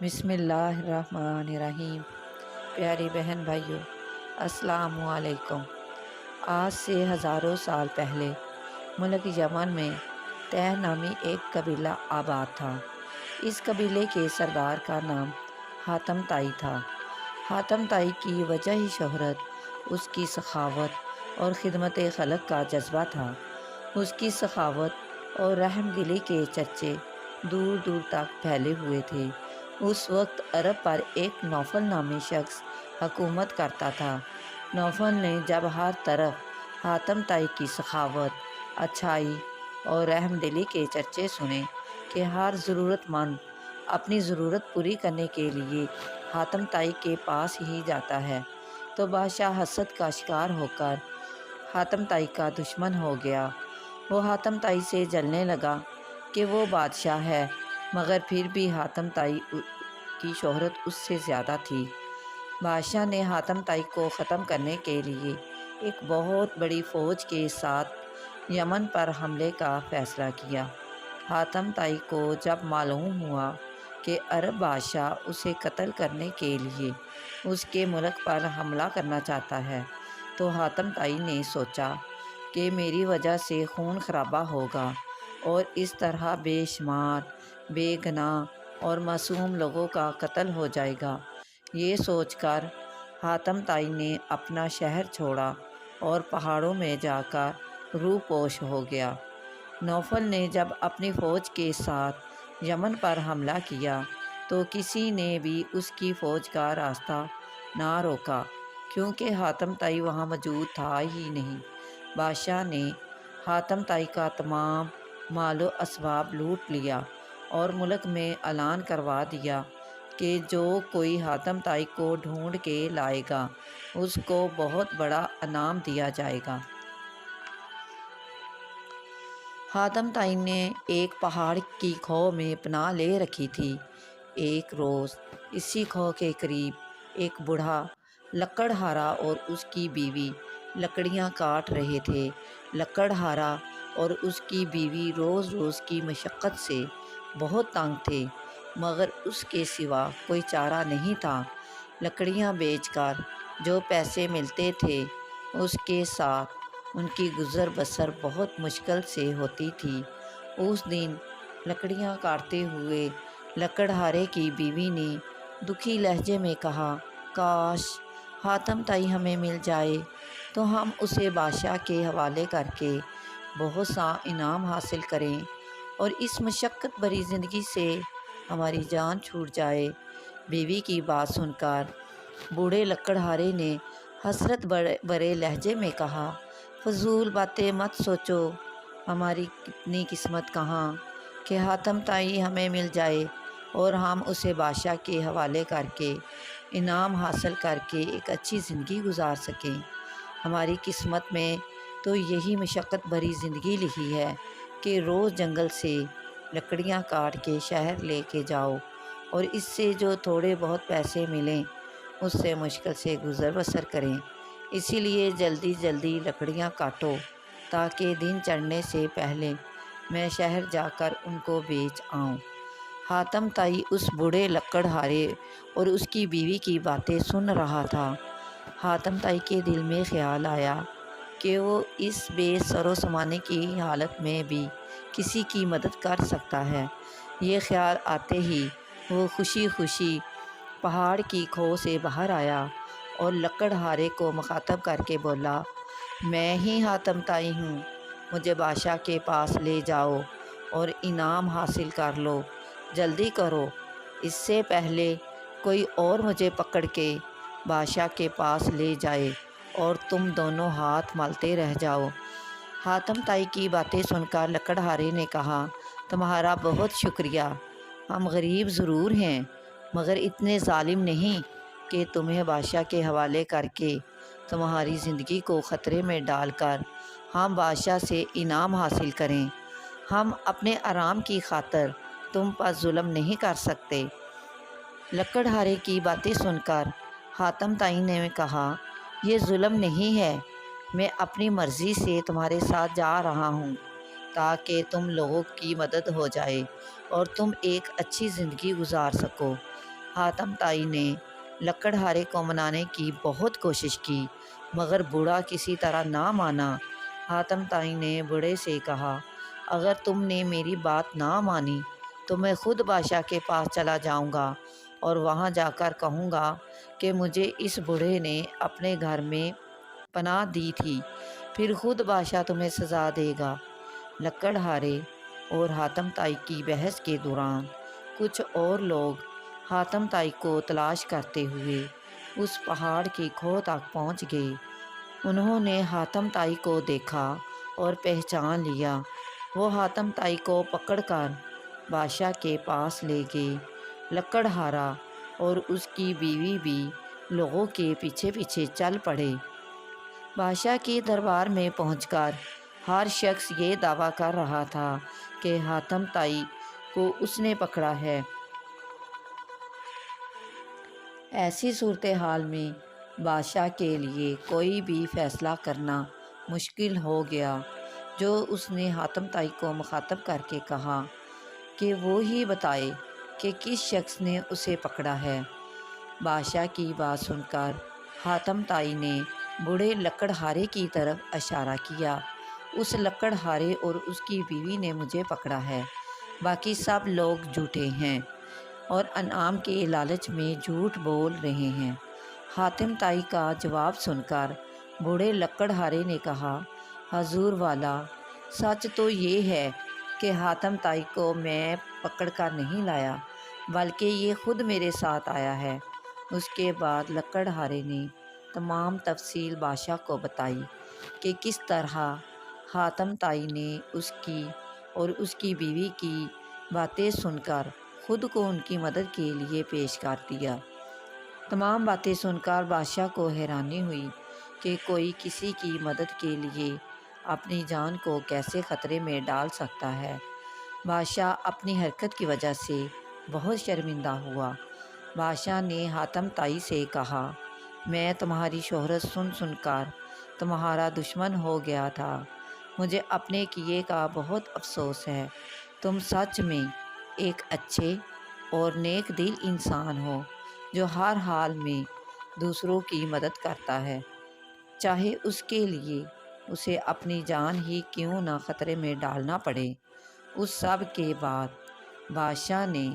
بسم اللہ الرحمن الرحیم۔ پیاری بہن بھائیوں، السلام علیکم۔ آج سے ہزاروں سال پہلے ملک یمن میں تہ نامی ایک قبیلہ آباد تھا۔ اس قبیلے کے سردار کا نام حاتم طائی تھا۔ حاتم طائی کی وجہ شہرت اس کی سخاوت اور خدمت خلق کا جذبہ تھا۔ اس کی سخاوت اور رحم دلی کے چرچے دور دور تک پھیلے ہوئے تھے۔ اس وقت عرب پر ایک نوفل نامی شخص حکومت کرتا تھا۔ نوفل نے جب ہر طرف حاتم طائی کی سخاوت، اچھائی اور رحم دلی کے چرچے سنے کہ ہر ضرورت مند اپنی ضرورت پوری کرنے کے لیے حاتم طائی کے پاس ہی جاتا ہے، تو بادشاہ حسد کا شکار ہو کر حاتم طائی کا دشمن ہو گیا۔ وہ حاتم طائی سے جلنے لگا کہ وہ بادشاہ ہے، مگر پھر بھی حاتم طائی کی شہرت اس سے زیادہ تھی۔ بادشاہ نے حاتم طائی کو ختم کرنے کے لیے ایک بہت بڑی فوج کے ساتھ یمن پر حملے کا فیصلہ کیا۔ حاتم طائی کو جب معلوم ہوا کہ عرب بادشاہ اسے قتل کرنے کے لیے اس کے ملک پر حملہ کرنا چاہتا ہے، تو حاتم طائی نے سوچا کہ میری وجہ سے خون خرابہ ہوگا اور اس طرح بے شمار بے گناہ اور معصوم لوگوں کا قتل ہو جائے گا۔ یہ سوچ کر حاتم طائی نے اپنا شہر چھوڑا اور پہاڑوں میں جا کر روح پوش ہو گیا۔ نوفل نے جب اپنی فوج کے ساتھ یمن پر حملہ کیا تو کسی نے بھی اس کی فوج کا راستہ نہ روکا، کیونکہ حاتم طائی وہاں موجود تھا ہی نہیں۔ بادشاہ نے حاتم طائی کا تمام مال و اسباب لوٹ لیا اور ملک میں اعلان کروا دیا کہ جو کوئی حاتم طائی کو ڈھونڈ کے لائے گا اس کو بہت بڑا انعام دیا جائے گا۔ حاتم طائی نے ایک پہاڑ کی کھو میں پناہ لے رکھی تھی۔ ایک روز اسی کھو کے قریب ایک بوڑھا لکڑہارا اور اس کی بیوی لکڑیاں کاٹ رہے تھے۔ لکڑہارا اور اس کی بیوی روز روز کی مشقت سے بہت تنگ تھے، مگر اس کے سوا کوئی چارہ نہیں تھا۔ لکڑیاں بیچ کر جو پیسے ملتے تھے اس کے ساتھ ان کی گزر بسر بہت مشکل سے ہوتی تھی۔ اس دن لکڑیاں کاٹتے ہوئے لکڑہارے کی بیوی نے دکھی لہجے میں کہا، کاش حاتم طائی ہمیں مل جائے تو ہم اسے بادشاہ کے حوالے کر کے بہت سا انعام حاصل کریں اور اس مشقت بھری زندگی سے ہماری جان چھوٹ جائے۔ بیوی کی بات سن کر بوڑھے لکڑہارے نے حسرت برے لہجے میں کہا، فضول باتیں مت سوچو، ہماری کتنی قسمت کہاں کہ حاتم طائی ہمیں مل جائے اور ہم اسے بادشاہ کے حوالے کر کے انعام حاصل کر کے ایک اچھی زندگی گزار سکیں۔ ہماری قسمت میں تو یہی مشقت بھری زندگی لکھی ہے کہ روز جنگل سے لکڑیاں کاٹ کے شہر لے کے جاؤ اور اس سے جو تھوڑے بہت پیسے ملیں اس سے مشکل سے گزر بسر کریں۔ اسی لیے جلدی جلدی لکڑیاں کاٹو تاکہ دن چڑھنے سے پہلے میں شہر جا کر ان کو بیچ آؤں۔ حاتم طائی اس بوڑھے لکڑہارے اور اس کی بیوی کی باتیں سن رہا تھا۔ حاتم طائی کے دل میں خیال آیا کہ وہ اس بے سر و سامانے کی حالت میں بھی کسی کی مدد کر سکتا ہے۔ یہ خیال آتے ہی وہ خوشی خوشی پہاڑ کی کھو سے باہر آیا اور لکڑہارے کو مخاطب کر کے بولا، میں ہی حاتم طائی ہوں، مجھے بادشاہ کے پاس لے جاؤ اور انعام حاصل کر لو، جلدی کرو، اس سے پہلے کوئی اور مجھے پکڑ کے بادشاہ کے پاس لے جائے اور تم دونوں ہاتھ ملتے رہ جاؤ۔ حاتم طائی کی باتیں سن کر لکڑہارے نے کہا، تمہارا بہت شکریہ، ہم غریب ضرور ہیں مگر اتنے ظالم نہیں کہ تمہیں بادشاہ کے حوالے کر کے تمہاری زندگی کو خطرے میں ڈال کر ہم بادشاہ سے انعام حاصل کریں۔ ہم اپنے آرام کی خاطر تم پر ظلم نہیں کر سکتے۔ لکڑہارے کی باتیں سن کر حاتم طائی نے کہا، یہ ظلم نہیں ہے، میں اپنی مرضی سے تمہارے ساتھ جا رہا ہوں تاکہ تم لوگوں کی مدد ہو جائے اور تم ایک اچھی زندگی گزار سکو۔ حاتم تائی نے لکڑہارے کو منانے کی بہت کوشش کی مگر بوڑھا کسی طرح نہ مانا۔ حاتم تائی نے بوڑھے سے کہا، اگر تم نے میری بات نہ مانی تو میں خود بادشاہ کے پاس چلا جاؤں گا اور وہاں جا کر کہوں گا کہ مجھے اس بوڑھے نے اپنے گھر میں پناہ دی تھی، پھر خود بادشاہ تمہیں سزا دے گا۔ لکڑہارے اور حاتم تائی کی بحث کے دوران کچھ اور لوگ حاتم تائی کو تلاش کرتے ہوئے اس پہاڑ کی کھو تک پہنچ گئے۔ انہوں نے حاتم تائی کو دیکھا اور پہچان لیا۔ وہ حاتم تائی کو پکڑ کر بادشاہ کے پاس لے گئے۔ لکڑہارا اور اس کی بیوی بھی لوگوں کے پیچھے پیچھے چل پڑے۔ بادشاہ کے دربار میں پہنچ کر ہر شخص یہ دعویٰ کر رہا تھا کہ حاتم تائی کو اس نے پکڑا ہے۔ ایسی صورتحال میں بادشاہ کے لیے کوئی بھی فیصلہ کرنا مشکل ہو گیا، جو اس نے حاتم تائی کو مخاطب کر کے کہا کہ وہ ہی بتائے کہ کس شخص نے اسے پکڑا ہے۔ بادشاہ کی بات سن کر حاتم تائی نے بوڑھے لکڑہارے کی طرف اشارہ کیا، اس لکڑہارے اور اس کی بیوی نے مجھے پکڑا ہے، باقی سب لوگ جھوٹے ہیں اور انعام کے لالچ میں جھوٹ بول رہے ہیں۔ حاتم تائی کا جواب سن کر بوڑھے لکڑہارے نے کہا، حضور والا، سچ تو یہ ہے کہ حاتم تائی کو میں پکڑ کر نہیں لایا، بلکہ یہ خود میرے ساتھ آیا ہے۔ اس کے بعد لکڑہارے نے تمام تفصیل بادشاہ کو بتائی کہ کس طرح حاتم تائی نے اس کی اور اس کی بیوی کی باتیں سن کر خود کو ان کی مدد کے لیے پیش کر دیا۔ تمام باتیں سن کر بادشاہ کو حیرانی ہوئی کہ کوئی کسی کی مدد کے لیے اپنی جان کو کیسے خطرے میں ڈال سکتا ہے۔ بادشاہ اپنی حرکت کی وجہ سے بہت شرمندہ ہوا۔ بادشاہ نے حاتم تائی سے کہا، میں تمہاری شہرت سن سن کر تمہارا دشمن ہو گیا تھا، مجھے اپنے کیے کا بہت افسوس ہے۔ تم سچ میں ایک اچھے اور نیک دل انسان ہو جو ہر حال میں دوسروں کی مدد کرتا ہے، چاہے اس کے لیے اسے اپنی جان ہی کیوں نہ خطرے میں ڈالنا پڑے۔ اس سب کے بعد بادشاہ نے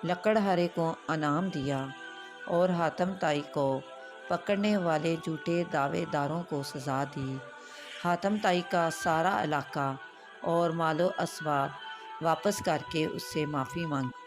لکڑہارے کو انعام دیا اور حاتم تائی کو پکڑنے والے جھوٹے دعوے داروں کو سزا دی۔ حاتم تائی کا سارا علاقہ اور مال و اسباب واپس کر کے اس سے معافی مانگی۔